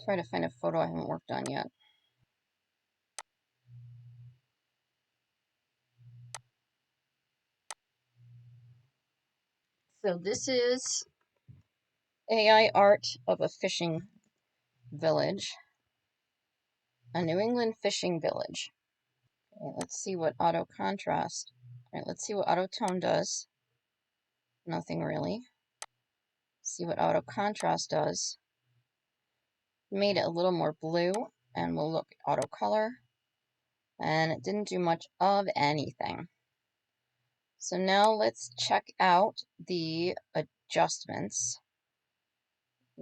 Try to find a photo I haven't worked on yet. So this is AI art of a fishing village, a New England fishing village. Okay, let's see what auto contrast. All right, let's see what auto tone does. Nothing really. See what auto contrast does. Made it a little more blue, and we'll look at auto color, and it didn't do much of anything. So now let's check out the adjustments.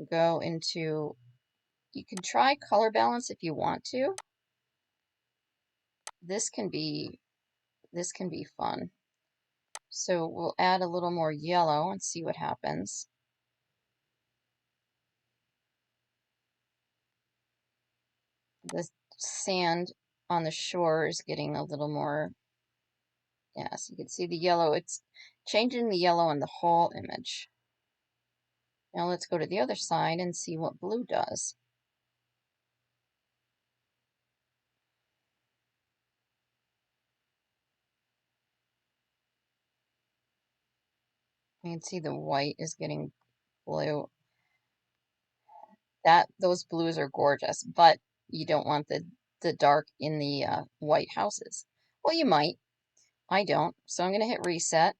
Go into, you can try color balance if you want to. This can be fun. So we'll add a little more yellow and see what happens. The sand on the shore is getting a little more, yes, you can see the yellow. It's changing the yellow in the whole image. Now let's go to the other side and see what blue does. You can see the white is getting blue. Those blues are gorgeous, but you don't want the dark in the white houses. Well, you might. I don't. So I'm going to hit reset.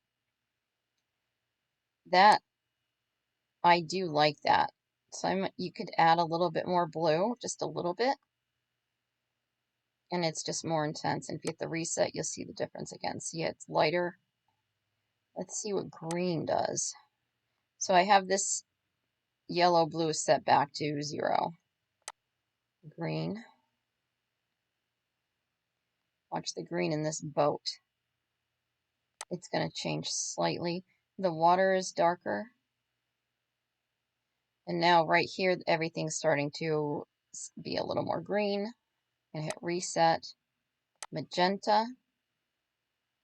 That, I do like that. So you could add a little bit more blue, just a little bit. And it's just more intense. And if you hit the reset, you'll see the difference again. See, it's lighter. Let's see what green does. So I have this yellow blue set back to 0. Green. Watch the green in this boat. It's going to change slightly. The water is darker. And now right here, everything's starting to be a little more green. And hit reset. Magenta.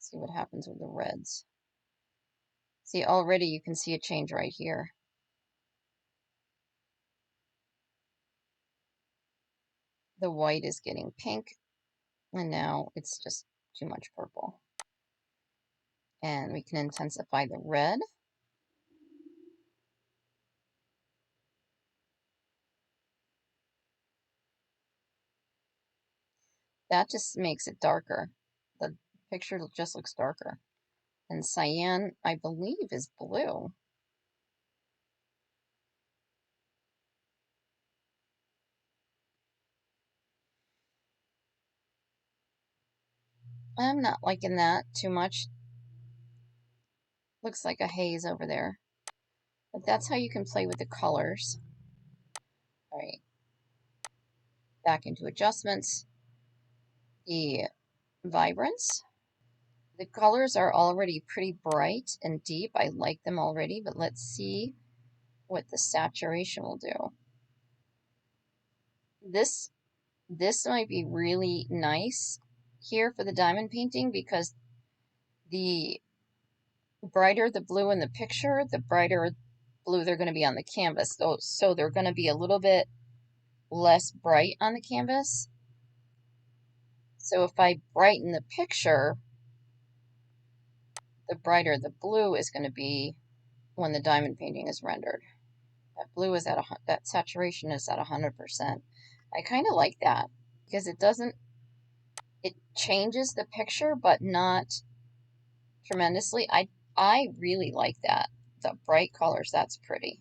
See what happens with the reds. See, already you can see a change right here. The white is getting pink, and now it's just too much purple. And we can intensify the red. That just makes it darker. The picture just looks darker. And cyan, I believe, is blue. I'm not liking that too much. Looks like a haze over there. But that's how you can play with the colors. All right. Back into adjustments. The vibrance. The colors are already pretty bright and deep. I like them already, but let's see what the saturation will do. This might be really nice here for the diamond painting because the brighter the blue in the picture, the brighter blue they're going to be on the canvas. So they're going to be a little bit less bright on the canvas. So if I brighten the picture, the brighter the blue is going to be when the diamond painting is rendered. That blue is that saturation is at 100%. I kind of like that because it changes the picture, but not tremendously. I really like that. The bright colors, that's pretty.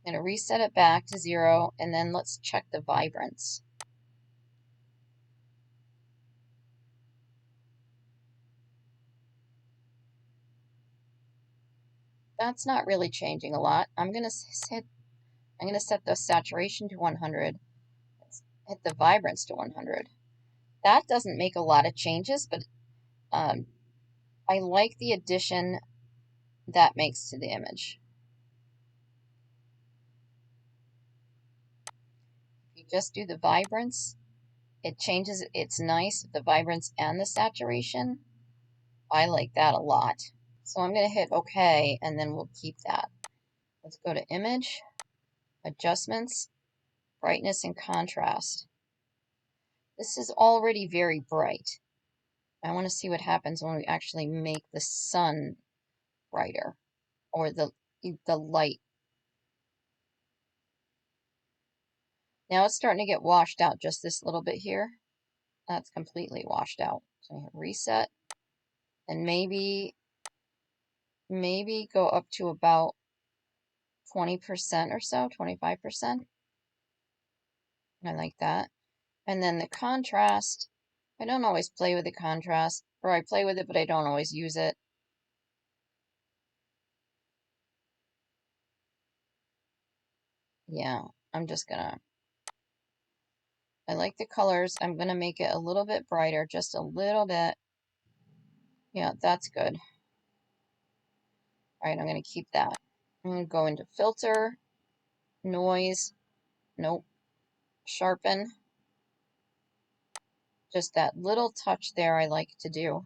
I'm going to reset it back to 0, and then let's check the vibrance. That's not really changing a lot. I'm going to set the saturation to 100. Let's hit the vibrance to 100. That doesn't make a lot of changes, but I like the addition that makes to the image. If you just do the vibrance, it changes. It's nice, the vibrance and the saturation. I like that a lot. So I'm going to hit OK, and then we'll keep that. Let's go to Image, Adjustments, brightness and contrast. This is already very bright. I want to see what happens when we actually make the sun brighter, or the light. Now it's starting to get washed out just this little bit here. That's completely washed out. So I hit reset, and maybe go up to about 20% or so, 25%. I like that. And then the contrast, I don't always play with the contrast, or I play with it, but I don't always use it. Yeah, I'm just gonna, I like the colors. I'm gonna make it a little bit brighter, just a little bit. Yeah, that's good. All right, I'm gonna keep that. I'm gonna go into filter, noise, nope, sharpen. Just that little touch there I like to do.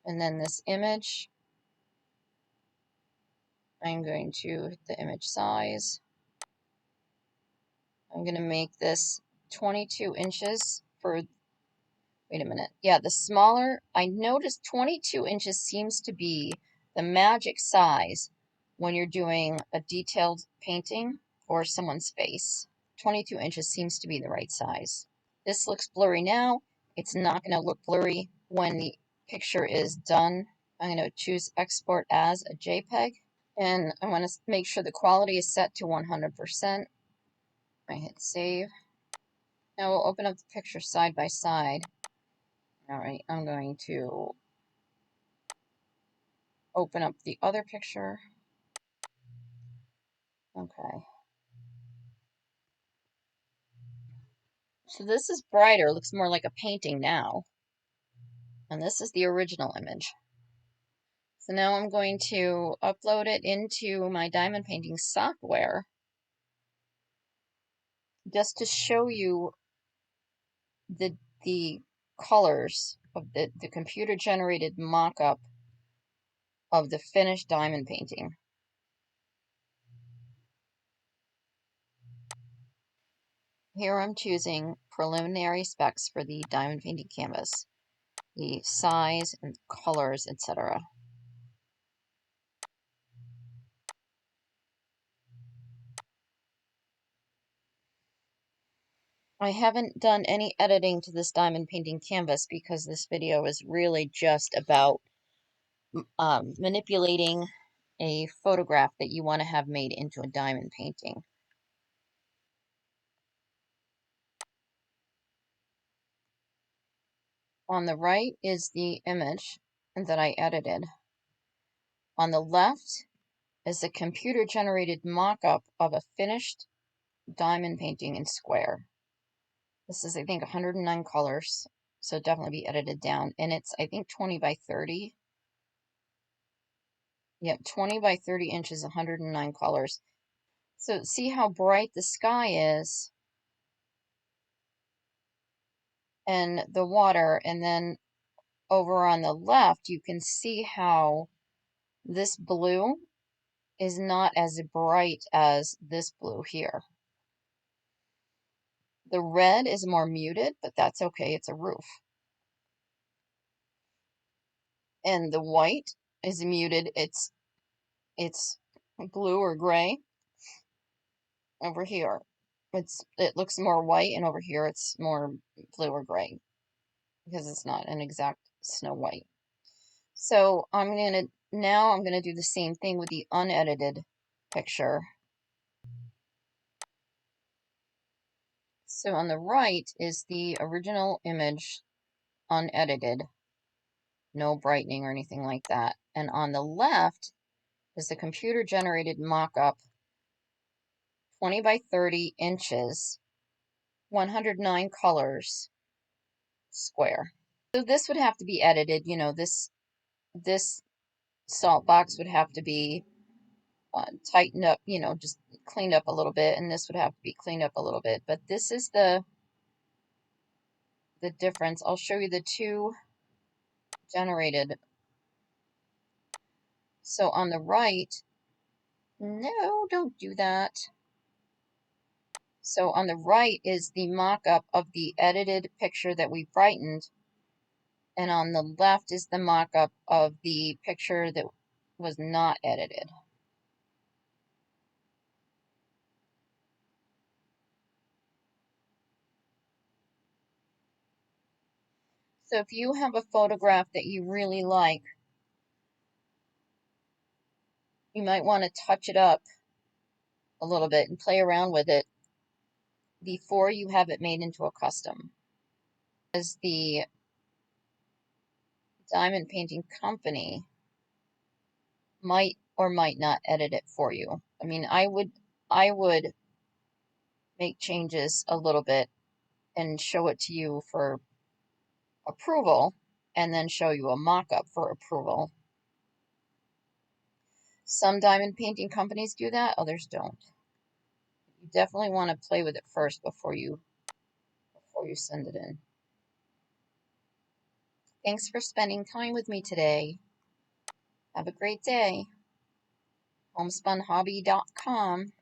And then this image, I'm going to hit the image size. I'm going to make this 22 inches for, wait a minute. Yeah, the smaller, I noticed 22 inches seems to be the magic size when you're doing a detailed painting or someone's face. 22 inches seems to be the right size. This looks blurry now. It's not going to look blurry when the picture is done. I'm going to choose export as a JPEG, and I want to make sure the quality is set to 100%. I hit save. Now we'll open up the picture side by side. All right, I'm going to open up the other picture. Okay. So this is brighter, looks more like a painting now. And this is the original image. So now I'm going to upload it into my diamond painting software just to show you the colors of the computer generated mock-up of the finished diamond painting. Here I'm choosing preliminary specs for the diamond painting canvas, the size and colors, etc. I haven't done any editing to this diamond painting canvas because this video is really just about manipulating a photograph that you want to have made into a diamond painting. On the right is the image that I edited. On the left is a computer-generated mock-up of a finished diamond painting in square. This is, I think, 109 colors, so definitely be edited down. And it's, I think, 20 by 30. Yep, 20 by 30 inches, 109 colors. So see how bright the sky is and the water, and then over on the left, you can see how this blue is not as bright as this blue here. The red is more muted, but that's okay, it's a roof. And the white is muted, it's blue or gray. Over here, it looks more white, and over here it's more blue or gray because it's not an exact snow white. So I'm gonna do the same thing with the unedited picture. So on the right is the original image, unedited, no brightening or anything like that. And on the left is the computer generated mock-up, 20 by 30 inches, 109 colors, square. So this would have to be edited, you know, this salt box would have to be tightened up, you know, just cleaned up a little bit, and this would have to be cleaned up a little bit. But this is the difference. I'll show you the two generated. So on the right, no, don't do that. So on the right is the mock-up of the edited picture that we brightened, and on the left is the mock-up of the picture that was not edited. So if you have a photograph that you really like, you might want to touch it up a little bit and play around with it before you have it made into a custom. As the diamond painting company might or might not edit it for you. I mean, I would make changes a little bit and show it to you for approval, and then show you a mock-up for approval. Some diamond painting companies do that, others don't. You definitely want to play with it first before you send it in. Thanks for spending time with me today. Have a great day. homespunhobby.com